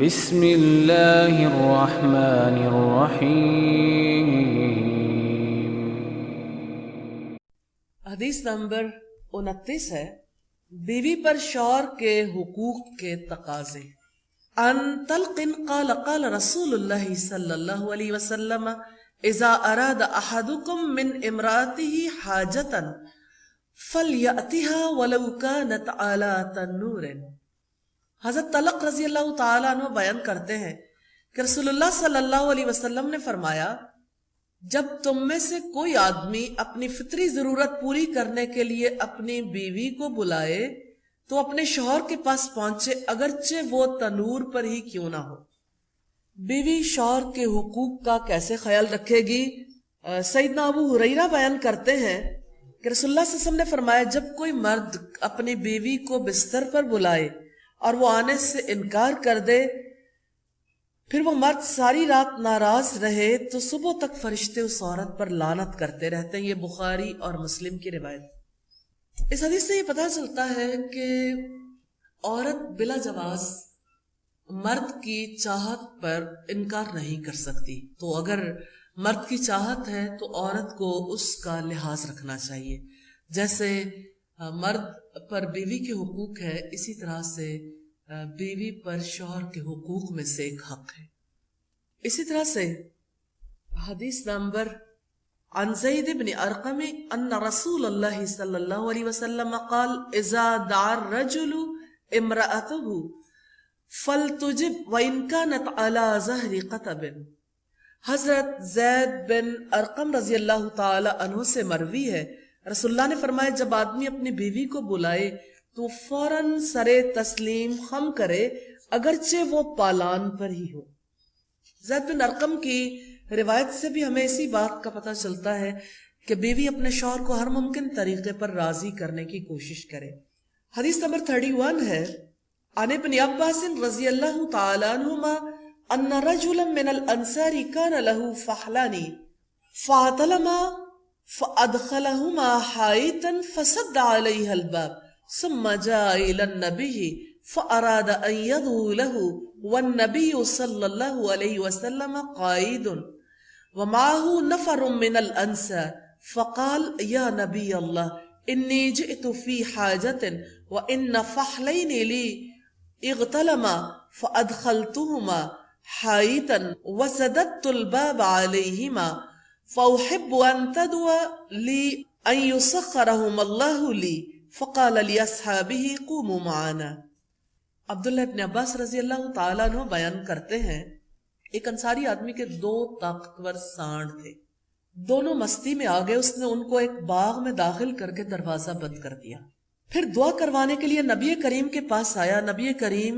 بسم اللہ الرحمن الرحیم۔ حدیث نمبر 29 ہے، بیوی پر شوہر کے حقوق کے تقاضے۔ ان طلق قال قال رسول اللہ صلی اللہ علیہ وسلم اذا اراد احدکم من امرأته حاجتا فلیأتها ولو كانت علی تنور۔ حضرت طلق رضی اللہ تعالیٰ عنہ بیان کرتے ہیں کہ رسول اللہ صلی اللہ علیہ وسلم نے فرمایا، جب تم میں سے کوئی آدمی اپنی فطری ضرورت پوری کرنے کے لیے اپنی بیوی کو بلائے تو اپنے شوہر کے پاس پہنچے، اگرچہ وہ تنور پر ہی کیوں نہ ہو۔ بیوی شوہر کے حقوق کا کیسے خیال رکھے گی؟ سیدنا ابو ہریرہ بیان کرتے ہیں کہ رسول اللہ صلی اللہ علیہ وسلم نے فرمایا، جب کوئی مرد اپنی بیوی کو بستر پر بلائے اور وہ آنے سے انکار کر دے، پھر وہ مرد ساری رات ناراض رہے تو صبح تک فرشتے اس عورت پر لعنت کرتے رہتے ہیں۔ یہ بخاری اور مسلم کی روایت۔ اس حدیث سے یہ پتہ چلتا ہے کہ عورت بلا جواز مرد کی چاہت پر انکار نہیں کر سکتی، تو اگر مرد کی چاہت ہے تو عورت کو اس کا لحاظ رکھنا چاہیے۔ جیسے مرد پر بیوی کے حقوق ہے، اسی طرح سے بیوی پر شوہر کے حقوق میں سے ایک حق ہے۔ اسی طرح سے حدیث نمبر عن زید بن ارقم ان رسول اللہ صلی اللہ علیہ وسلم قال اذا دعا الرجل امرأته فلتجب وان كانت على ظهر قطب۔ حضرت زید بن ارقم رضی اللہ تعالی عنہ سے مروی ہے، رسول اللہ نے فرمایا، جب آدمی اپنی بیوی کو بلائے تو فوراً سرے تسلیم خم کرے، اگرچہ وہ پالان پر ہی ہو۔ زید بن ارقم کی روایت سے بھی ہمیں اسی بات کا پتہ چلتا ہے کہ بیوی اپنے شوہر کو ہر ممکن طریقے پر راضی کرنے کی کوشش کرے۔ حدیث نمبر 31 ہے، عن ابن عباس رضی اللہ تعالی عنہما ان رجلا من الانصار كان له فحلان فاعتلما فادخلهما حائطا فسد عليها الباب ثم جاء الى النبي فاراد ان يدعو له والنبي صلى الله عليه وسلم قائد ومعه نفر من الانصار فقال يا نبي الله اني جئت في حاجة وان فحلين لي اغتلما فادخلتهما حائطا وسددت الباب عليهما فأحب أن تدعو لي أن يسخرهم الله لي فقال لأصحابه قوموا معنا۔ عبداللہ ابن عباس رضی اللہ تعالیٰ عنہ بیان کرتے ہیں، ایک انصاری آدمی کے دو طاقتور سانڈ تھے، دونوں مستی میں آ گئے۔ اس نے ان کو ایک باغ میں داخل کر کے دروازہ بند کر دیا، پھر دعا کروانے کے لیے نبی کریم کے پاس آیا۔ نبی کریم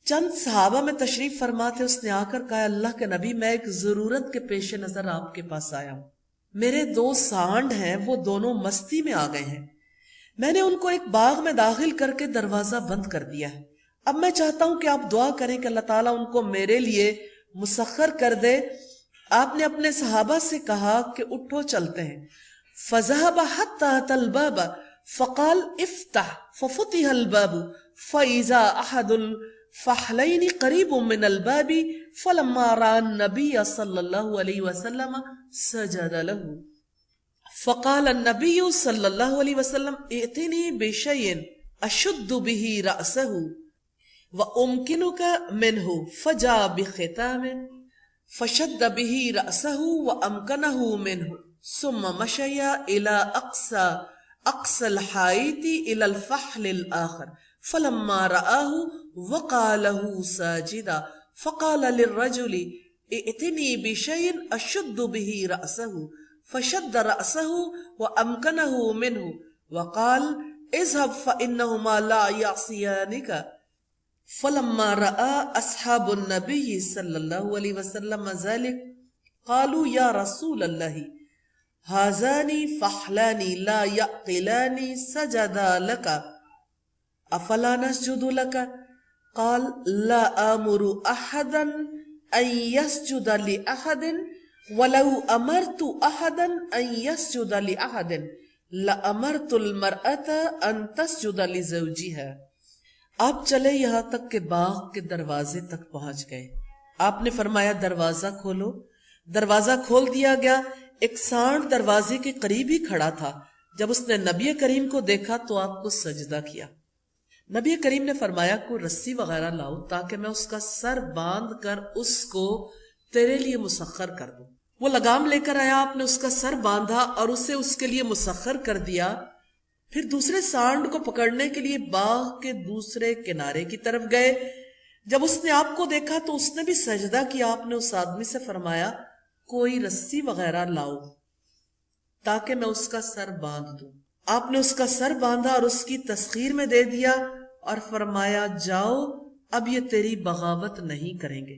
چند صحابہ میں تشریف فرما تھے، اس نے آ کر کہا، اللہ کے نبی، میں ایک ضرورت کے پیش نظر آپ کے پاس آیا ہوں، میرے دو سانڈ ہیں، وہ دونوں مستی میں آ گئے ہیں، میں نے ان کو ایک باغ میں داخل کر کے دروازہ بند کر دیا ہے، اب میں چاہتا ہوں کہ آپ دعا کریں کہ اللہ تعالیٰ ان کو میرے لیے مسخر کر دے۔ آپ نے اپنے صحابہ سے کہا کہ اٹھو چلتے ہیں۔ فذهب حتى أتى الباب فقال افتح ففتح الباب فإذا أحد فحلين قریب من الباب فلما رأى النبي صلى الله عليه وسلم سجد له فقال النبي صلى الله عليه وسلم ائتني بشيء أشد به رأسه وأمكنك منه فجاء بختام فشد به رأسه وأمكنه منه ثم مشي إلى أقصى الحائط إلى الفحل الآخر فلما رآه وقع له ساجدا فقال للرجل ائتني بشيء أشد به رأسه فشد رأسه وأمكنه منه وقال اذهب فإنهما لا يعصيانك فلما رأى أصحاب النبي صلى الله عليه وسلم ذلك قالوا يا رسول الله هذان فحلان لا يعقلان سجدا لك افلا نسجد لك؟ قال لا آمر احدا ان يسجد لأحد ولو امرت احدا ان يسجد لأحد لامرت المرأة ان تسجد لزوجها۔ آپ چلے یہاں تک کہ باغ کے دروازے تک پہنچ گئے. آپ نے فرمایا دروازہ کھولو. دروازہ کھول دیا گیا. ایک سانڈ دروازے کے قریب ہی کھڑا تھا. جب اس نے نبی کریم کو دیکھا تو آپ کو سجدہ کیا. نبی کریم نے فرمایا کوئی رسی وغیرہ لاؤ تاکہ میں اس کا سر باندھ کر اس کو تیرے لیے مسخر کر دوں. وہ لگام لے کر آیا. آپ نے اس کا سر باندھا اور اسے اس کے لیے مسخر کر دیا. پھر دوسرے سانڈ کو پکڑنے کے لیے باغ کے دوسرے کنارے کی طرف گئے. جب اس نے آپ کو دیکھا تو اس نے بھی سجدہ کیا. آپ نے اس آدمی سے فرمایا کوئی رسی وغیرہ لاؤ تاکہ میں اس کا سر باندھ دوں. آپ نے اس کا سر باندھا اور اس کی تسخیر میں دے دیا اور فرمایا جاؤ اب یہ تیری بغاوت نہیں کریں گے.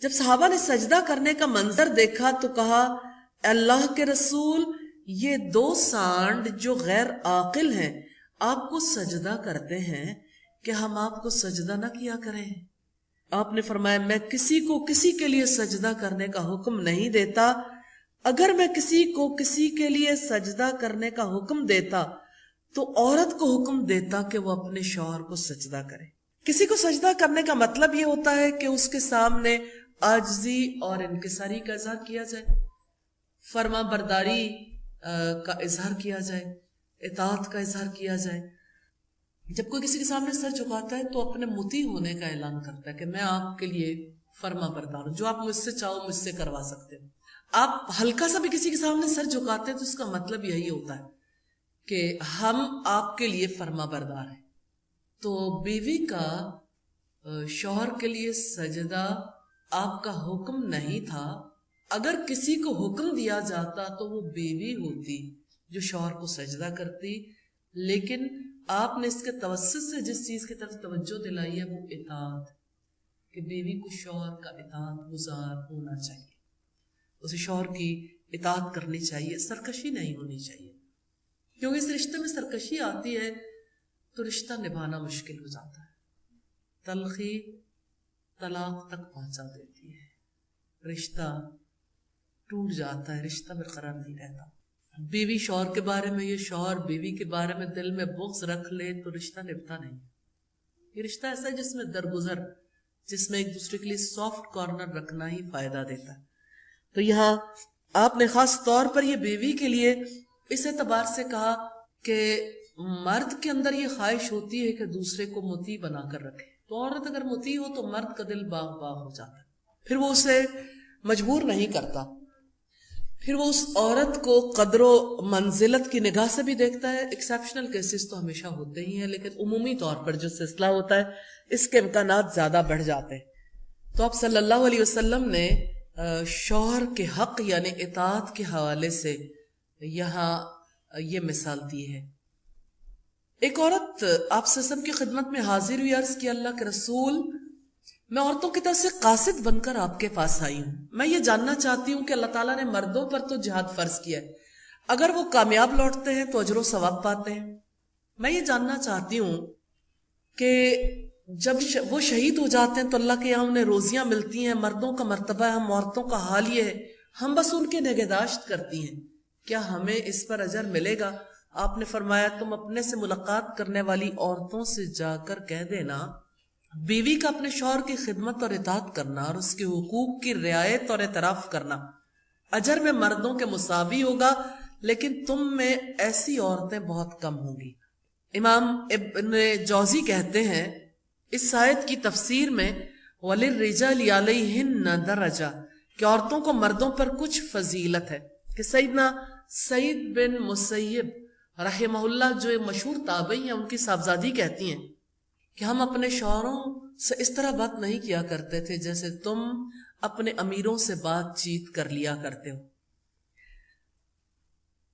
جب صحابہ نے سجدہ کرنے کا منظر دیکھا تو کہا اللہ کے رسول یہ دو سانڈ جو غیر عاقل ہیں آپ کو سجدہ کرتے ہیں کہ ہم آپ کو سجدہ نہ کیا کریں. آپ نے فرمایا میں کسی کو کسی کے لیے سجدہ کرنے کا حکم نہیں دیتا. اگر میں کسی کو کسی کے لیے سجدہ کرنے کا حکم دیتا تو عورت کو حکم دیتا کہ وہ اپنے شوہر کو سجدہ کرے. کسی کو سجدہ کرنے کا مطلب یہ ہوتا ہے کہ اس کے سامنے عاجزی اور انکساری کا اظہار کیا جائے, فرما برداری کا اظہار کیا جائے, اطاعت کا اظہار کیا جائے. جب کوئی کسی کے سامنے سر جھکاتا ہے تو اپنے مطیع ہونے کا اعلان کرتا ہے کہ میں آپ کے لیے فرما بردار ہوں, جو آپ مجھ سے چاہو مجھ سے کروا سکتے ہو. آپ ہلکا سا بھی کسی کے سامنے سر جھکاتے ہیں تو اس کا مطلب یہی ہوتا ہے کہ ہم آپ کے لیے فرما بردار ہیں. تو بیوی کا شوہر کے لیے سجدہ آپ کا حکم نہیں تھا. اگر کسی کو حکم دیا جاتا تو وہ بیوی ہوتی جو شوہر کو سجدہ کرتی, لیکن آپ نے اس کے توسط سے جس چیز کی طرف توجہ دلائی ہے وہ اطاعت, کہ بیوی کو شوہر کا اطاعت گزار ہونا چاہیے, اسے شوہر کی اطاعت کرنی چاہیے, سرکشی نہیں ہونی چاہیے. کیونکہ اس رشتے میں سرکشی آتی ہے تو رشتہ نبھانا مشکل ہو جاتا ہے. تلخی طلاق تک پہنچا دیتی ہے, رشتہ ٹوٹ جاتا ہے, رشتہ برقرار نہیں رہتا. بیوی شوہر کے بارے میں, یہ شوہر بیوی کے بارے میں دل میں بغض رکھ لے تو رشتہ نبھتا نہیں. یہ رشتہ ایسا ہے جس میں درگزر, جس میں ایک دوسرے کے لیے سافٹ کارنر رکھنا ہی فائدہ دیتا ہے. تو یہاں آپ نے خاص طور پر یہ بیوی کے لیے اس اعتبار سے کہا کہ مرد کے اندر یہ خواہش ہوتی ہے کہ دوسرے کو مطیع بنا کر رکھے. تو عورت اگر مطیع ہو تو مرد کا دل باغ باغ ہو جاتا ہے, پھر وہ اسے مجبور نہیں کرتا, پھر وہ اس عورت کو قدر و منزلت کی نگاہ سے بھی دیکھتا ہے. ایکسیپشنل کیسز تو ہمیشہ ہوتے ہی ہیں, لیکن عمومی طور پر جو سلسلہ ہوتا ہے اس کے امکانات زیادہ بڑھ جاتے ہیں. تو آپ صلی اللہ علیہ وسلم نے شوہر کے حق یعنی اطاعت کے حوالے سے یہاں یہ مثال دی ہے. ایک عورت آپ صلی اللہ علیہ وسلم کی خدمت میں حاضر ہوئی, عرض کی اللہ کے رسول میں عورتوں کی طرف سے قاصد بن کر آپ کے پاس آئی ہوں. میں یہ جاننا چاہتی ہوں کہ اللہ تعالیٰ نے مردوں پر تو جہاد فرض کیا ہے, اگر وہ کامیاب لوٹتے ہیں تو اجر و ثواب پاتے ہیں. میں یہ جاننا چاہتی ہوں کہ جب وہ شہید ہو جاتے ہیں تو اللہ کے یہاں انہیں روزیاں ملتی ہیں, مردوں کا مرتبہ ہے, ہم عورتوں کا حال یہ ہے ہم بس ان کے نگہداشت کرتی ہیں, کیا ہمیں اس پر اجر ملے گا؟ آپ نے فرمایا تم اپنے سے ملاقات کرنے والی عورتوں سے جا کر کہہ دینا بیوی کا اپنے شوہر کی خدمت اور اطاعت کرنا اور اس کے حقوق کی رعایت اور اعتراف کرنا اجر میں مردوں کے مساوی ہوگا, لیکن تم میں ایسی عورتیں بہت کم ہوں گی. امام ابن جوزی کہتے ہیں اس آیت کی تفسیر میں وَلِلرِّجَالِ عَلَيْهِنَّ دَرَجَةٌ کہ عورتوں کو مردوں پر کچھ فضیلت ہے, کہ سیدنا سعید بن مسیب رحمہ اللہ جو مشہور تابعی ہیں ان کی صاحبزادی کہتی ہیں کہ ہم اپنے شوہروں سے اس طرح بات نہیں کیا کرتے تھے جیسے تم اپنے امیروں سے بات چیت کر لیا کرتے ہو.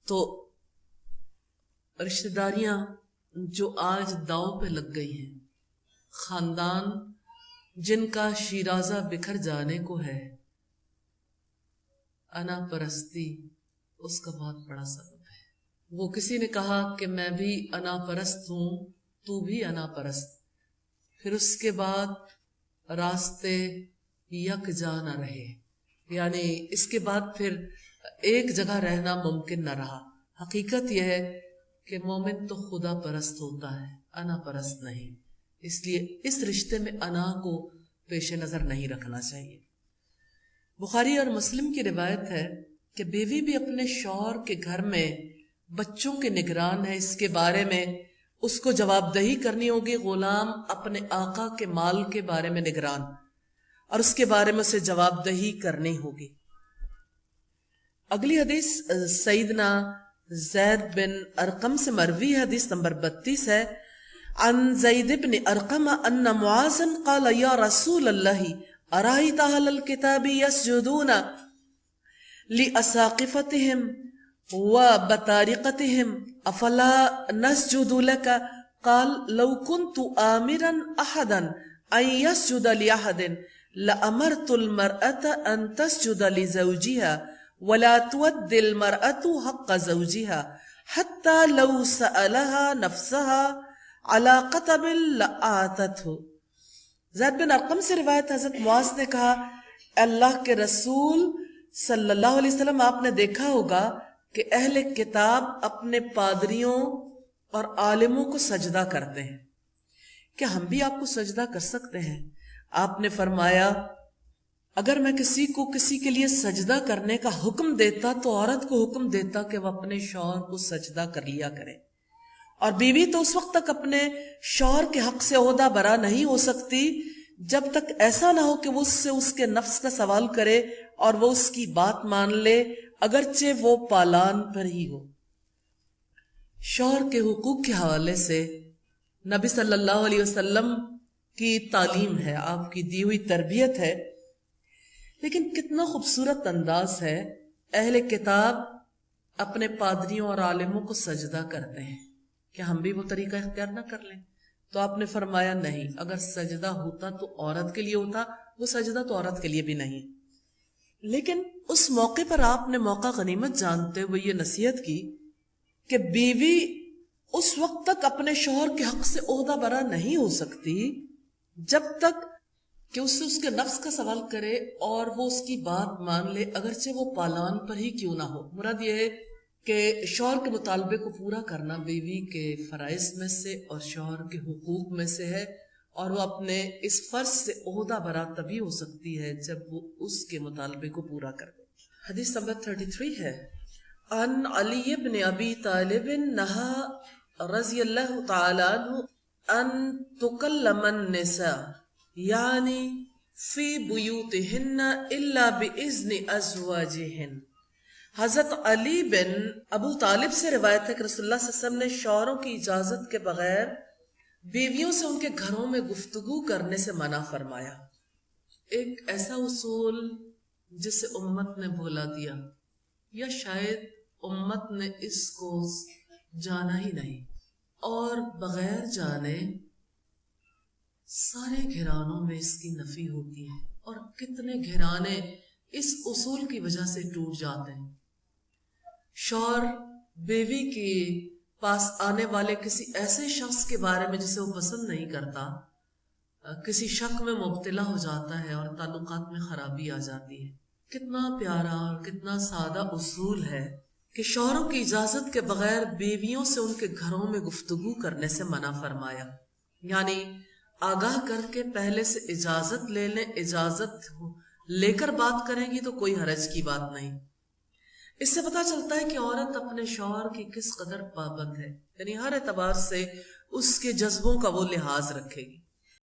تو رشتہ داریاں جو آج داؤ پہ لگ گئی ہیں, خاندان جن کا شیرازہ بکھر جانے کو ہے, انا پرستی اس کا بہت بڑا سبب ہے. وہ کسی نے کہا کہ میں بھی انا پرست ہوں, تو بھی انا پرست, پھر اس کے بعد راستے یک جا نہ رہے, یعنی اس کے بعد پھر ایک جگہ رہنا ممکن نہ رہا. حقیقت یہ ہے کہ مومن تو خدا پرست ہوتا ہے, انا پرست نہیں. اس لیے اس رشتے میں انا کو پیش نظر نہیں رکھنا چاہیے۔ بخاری اور مسلم کی روایت ہے کہ بیوی بھی اپنے شوہر کے گھر میں بچوں کے نگران ہے، اس کے بارے میں اس کو جواب دہی کرنی ہوگی۔ غلام اپنے آقا کے مال کے بارے میں نگران، اور اس کے بارے میں اسے جواب دہی کرنی ہوگی۔ اگلی حدیث سیدنا زید بن ارقم سے مروی ہے، حدیث نمبر 32 ہے۔ عن زید بن ارقم ان معاذا قال یا رسول اللہ ارائیت اہل الکتاب یسجدون لأساقفتهم وبطارقتهم افلا نسجد لك؟ قال لو كنت آمرا احدا ان يسجد لأحد لأمرت المرأة ان تسجد لزوجها ولا تودي المرأة حق زوجها حتى لو سألها نفسها على قطب لآتته۔ زید بن ارقم سے روایت، حضرت معاذ نے کہا اللہ کے رسول صلی اللہ علیہ وسلم آپ نے دیکھا ہوگا کہ اہل کتاب اپنے پادریوں اور عالموں کو سجدہ کرتے ہیں، کیا ہم بھی آپ کو سجدہ کر سکتے ہیں؟ آپ نے فرمایا اگر میں کسی کو کسی کے لیے سجدہ کرنے کا حکم دیتا تو عورت کو حکم دیتا کہ وہ اپنے شوہر کو سجدہ کر لیا کرے، اور بیوی تو اس وقت تک اپنے شوہر کے حق سے عہدہ برا نہیں ہو سکتی جب تک ایسا نہ ہو کہ وہ اس سے اس کے نفس کا سوال کرے اور وہ اس کی بات مان لے، اگرچہ وہ پالان پر ہی ہو۔ شوہر کے حقوق کے حوالے سے نبی صلی اللہ علیہ وسلم کی تعلیم ہے، آپ کی دی ہوئی تربیت ہے، لیکن کتنا خوبصورت انداز ہے۔ اہل کتاب اپنے پادریوں اور عالموں کو سجدہ کرتے ہیں، کیا ہم بھی وہ طریقہ اختیار نہ کر لیں؟ تو آپ نے فرمایا نہیں، اگر سجدہ ہوتا تو عورت کے لیے ہوتا، وہ سجدہ تو عورت کے لیے بھی نہیں۔ لیکن اس موقع پر آپ نے موقع غنیمت جانتے ہوئے یہ نصیحت کی کہ بیوی اس وقت تک اپنے شوہر کے حق سے عہدہ برا نہیں ہو سکتی جب تک کہ اس سے اس کے نفس کا سوال کرے اور وہ اس کی بات مان لے، اگرچہ وہ پالان پر ہی کیوں نہ ہو۔ مراد یہ ہے کہ شوہر کے مطالبے کو پورا کرنا بیوی کے فرائض میں سے اور شوہر کے حقوق میں سے ہے، اور وہ اپنے اس فرض سے عہدہ برا تبھی ہو سکتی ہے جب وہ اس کے مطالبے کو پورا کر دے۔ حدیث نمبر 33 ہے۔ عن علی بن ابی طالب نہا رضی اللہ تعالی عنہ ان تکلم النساء یعنی فی بیوتہن الا باذن ازواجہن۔ حضرت علی بن ابو طالب سے روایت ہے کہ رسول اللہ صلی اللہ علیہ وسلم نے شوہروں کی اجازت کے بغیر بیویوں سے ان کے گھروں میں گفتگو کرنے سے منع فرمایا۔ ایک ایسا اصول جسے امت نے بھولا دیا، یا شاید امت نے اس کو جانا ہی نہیں، اور بغیر جانے سارے گھرانوں میں اس کی نفی ہوتی ہے، اور کتنے گھرانے اس اصول کی وجہ سے ٹوٹ جاتے ہیں۔ شوہر بیوی کے پاس آنے والے کسی ایسے شخص کے بارے میں جسے وہ پسند نہیں کرتا، کسی شک میں مبتلا ہو جاتا ہے اور تعلقات میں خرابی آ جاتی ہے۔ کتنا پیارا اور کتنا سادہ اصول ہے کہ شوہروں کی اجازت کے بغیر بیویوں سے ان کے گھروں میں گفتگو کرنے سے منع فرمایا، یعنی آگاہ کر کے پہلے سے اجازت لے لیں، اجازت لے کر بات کریں گی تو کوئی حرج کی بات نہیں۔ اس سے پتہ چلتا ہے کہ عورت اپنے شوہر کی کس قدر پابند ہے، یعنی ہر اعتبار سے اس کے جذبوں کا وہ لحاظ رکھے گی۔